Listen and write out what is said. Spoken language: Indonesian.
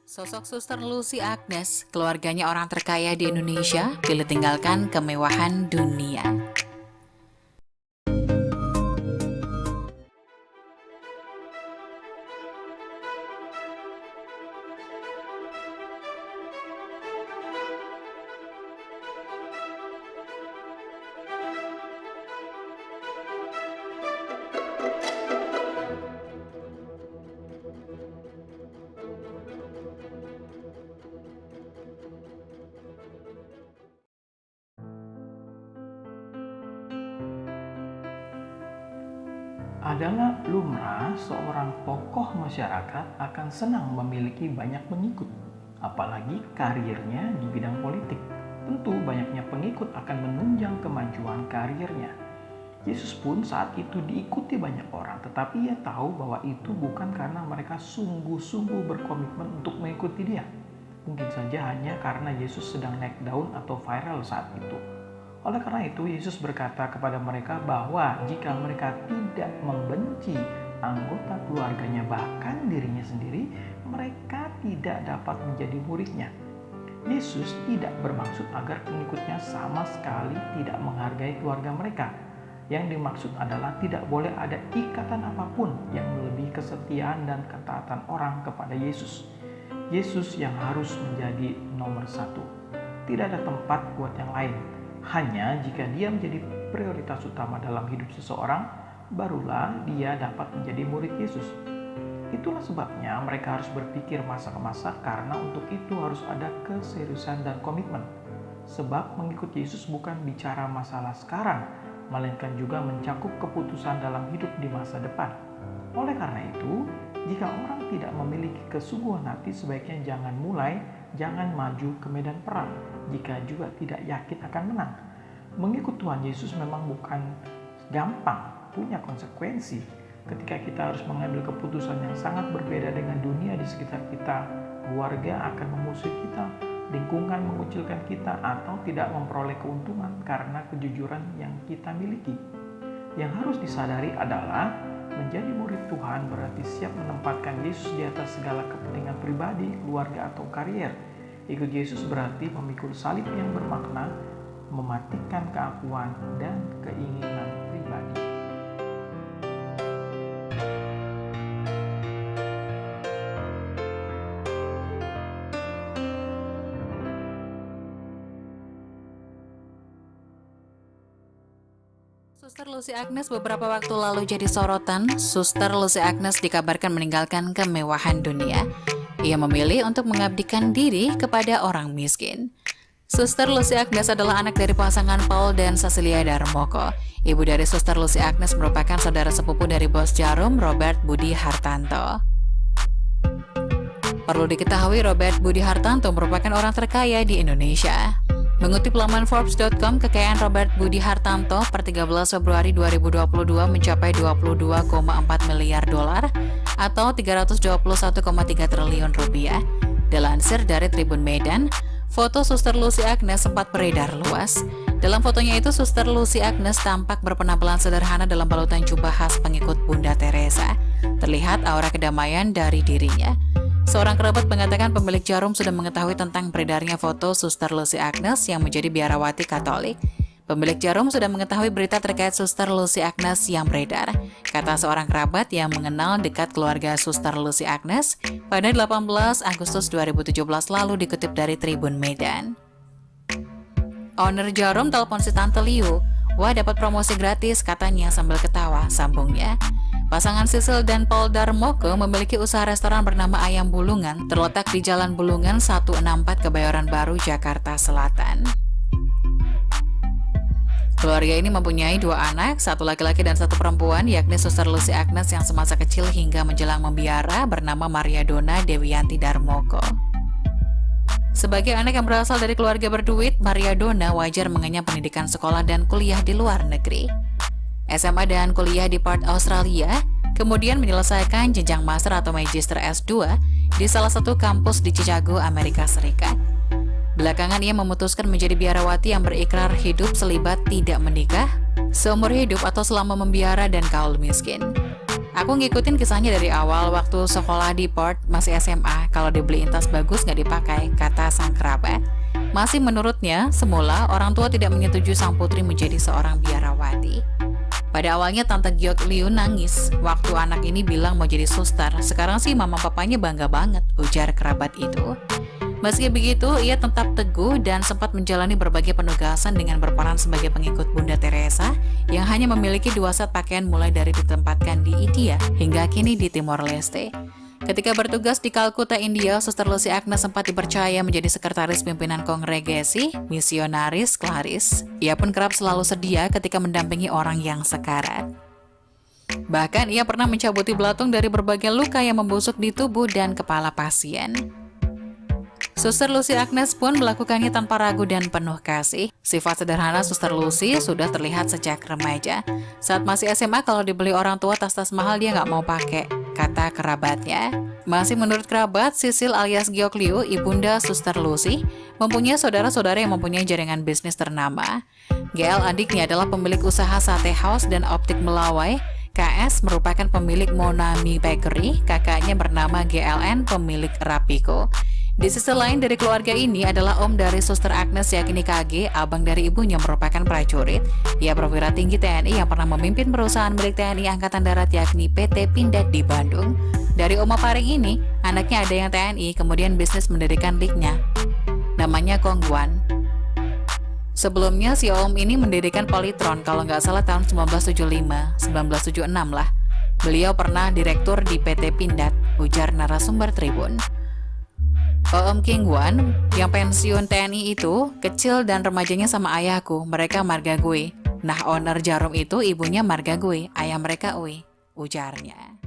Sosok Suster Lucy Agnes, keluarganya orang terkaya di Indonesia, pilih tinggalkan kemewahan dunia. Adalah lumrah seorang tokoh masyarakat akan senang memiliki banyak pengikut, apalagi karirnya di bidang politik. Tentu banyaknya pengikut akan menunjang kemajuan karirnya. Yesus pun saat itu diikuti banyak orang, tetapi ia tahu bahwa itu bukan karena mereka sungguh-sungguh berkomitmen untuk mengikuti dia. Mungkin saja hanya karena Yesus sedang naik daun atau viral saat itu. Oleh karena itu, Yesus berkata kepada mereka bahwa jika mereka tidak membenci anggota keluarganya, bahkan dirinya sendiri, mereka tidak dapat menjadi muridnya. Yesus tidak bermaksud agar pengikutnya sama sekali tidak menghargai keluarga mereka. Yang dimaksud adalah tidak boleh ada ikatan apapun yang melebihi kesetiaan dan ketaatan orang kepada Yesus. Yesus yang harus menjadi nomor satu. Tidak ada tempat buat yang lain. Hanya jika dia menjadi prioritas utama dalam hidup seseorang, barulah dia dapat menjadi murid Yesus. Itulah sebabnya mereka harus berpikir masa ke masa, karena untuk itu harus ada keseriusan dan komitmen. Sebab mengikut Yesus bukan bicara masalah sekarang, melainkan juga mencakup keputusan dalam hidup di masa depan. Oleh karena itu, jika orang tidak memiliki kesungguhan hati, sebaiknya jangan mulai, jangan maju ke medan perang jika juga tidak yakin akan menang. Mengikut Tuhan Yesus memang bukan gampang, punya konsekuensi. Ketika kita harus mengambil keputusan yang sangat berbeda dengan dunia di sekitar kita, keluarga akan memusuhi kita, lingkungan mengucilkan kita, atau tidak memperoleh keuntungan karena kejujuran yang kita miliki. Yang harus disadari adalah menjadi murid Tuhan berarti siap menempatkan Yesus di atas segala kepentingan pribadi, keluarga, atau karier. Ikut Yesus berarti memikul salib yang bermakna mematikan keakuan dan keinginan pribadi. Suster Lucy Agnes beberapa waktu lalu jadi sorotan. Suster Lucy Agnes dikabarkan meninggalkan kemewahan dunia. Ia memilih untuk mengabdikan diri kepada orang miskin. Suster Lucy Agnes adalah anak dari pasangan Paul dan Cecilia Darmoko. Ibu dari Suster Lucy Agnes merupakan saudara sepupu dari bos Jarum, Robert Budi Hartanto. Perlu diketahui, Robert Budi Hartanto merupakan orang terkaya di Indonesia. Mengutip laman Forbes.com, kekayaan Robert Budi Hartanto per 13 Februari 2022 mencapai 22,4 miliar dolar atau 321,3 triliun rupiah. Dilansir dari Tribun Medan, foto Suster Lucy Agnes sempat beredar luas. Dalam fotonya itu, Suster Lucy Agnes tampak berpenampilan sederhana dalam balutan jubah khas pengikut Bunda Teresa. Terlihat aura kedamaian dari dirinya. Seorang kerabat mengatakan pemilik Jarum sudah mengetahui tentang beredarnya foto Suster Lucy Agnes yang menjadi biarawati Katolik. Pemilik Jarum sudah mengetahui berita terkait Suster Lucy Agnes yang beredar, kata seorang kerabat yang mengenal dekat keluarga Suster Lucy Agnes pada 18 Agustus 2017 lalu, dikutip dari Tribun Medan. Owner Jarum telepon si Tante Liu. Wah, dapat promosi gratis, katanya sambil ketawa, sambungnya. Pasangan Sisil dan Paul Darmoko memiliki usaha restoran bernama Ayam Bulungan, terletak di Jalan Bulungan 164 Kebayoran Baru, Jakarta Selatan. Keluarga ini mempunyai 2 anak, 1 laki-laki dan 1 perempuan, yakni Suster Lucy Agnes yang semasa kecil hingga menjelang membiara bernama Maria Dona Dewianti Darmoko. Sebagai anak yang berasal dari keluarga berduit, Maria Dona wajar mengenyam pendidikan sekolah dan kuliah di luar negeri. SMA dan kuliah di Perth, Australia, kemudian menyelesaikan jenjang master atau magister S2 di salah satu kampus di Chicago, Amerika Serikat. Belakangan ia memutuskan menjadi biarawati yang berikrar hidup selibat tidak menikah, seumur hidup atau selama membiara dan kaul miskin. Aku ngikutin kisahnya dari awal waktu sekolah di Port, masih SMA, kalau dibeliin tas bagus nggak dipakai, kata sang kerabat. Masih menurutnya, semula orang tua tidak menyetujui sang putri menjadi seorang biarawati. Pada awalnya Tante Giok Liu nangis waktu anak ini bilang mau jadi suster. Sekarang sih mama papanya bangga banget, ujar kerabat itu. Meski begitu, ia tetap teguh dan sempat menjalani berbagai penugasan dengan berperan sebagai pengikut Bunda Teresa yang hanya memiliki 2 set pakaian mulai dari ditempatkan di India hingga kini di Timor Leste. Ketika bertugas di Kalkuta, India, Suster Lucy Agnes sempat dipercaya menjadi sekretaris pimpinan kongregasi misionaris Klaris. Ia pun kerap selalu sedia ketika mendampingi orang yang sekarat. Bahkan ia pernah mencabuti belatung dari berbagai luka yang membusuk di tubuh dan kepala pasien. Suster Lucy Agnes pun melakukannya tanpa ragu dan penuh kasih. Sifat sederhana Suster Lucy sudah terlihat sejak remaja. Saat masih SMA, kalau dibeli orang tua tas-tas mahal dia nggak mau pakai, kata kerabatnya. Masih menurut kerabat, Sisil alias Giok Liu, ibunda Suster Lucy, mempunyai saudara-saudara yang mempunyai jaringan bisnis ternama. GL adiknya adalah pemilik usaha sate house dan optik Melawai. KS merupakan pemilik Monami Bakery, kakaknya bernama GLN, pemilik Rapiko. Di sisi lain dari keluarga ini adalah om dari Suster Agnes yakni KG, abang dari ibunya merupakan prajurit. Ia perwira tinggi TNI yang pernah memimpin perusahaan milik TNI Angkatan Darat yakni PT Pindad di Bandung. Dari Oma Paring ini, anaknya ada yang TNI, kemudian bisnis mendirikan liknya. Namanya Kongguan. Sebelumnya si om ini mendirikan Polytron kalau nggak salah tahun 1975, 1976 lah. Beliau pernah direktur di PT Pindad, ujar narasumber Tribun. Om Kingguan yang pensiun TNI itu kecil dan remajanya sama ayahku, mereka marga gue. Nah owner Jarum itu ibunya marga gue, ayah mereka Uy, ujarnya.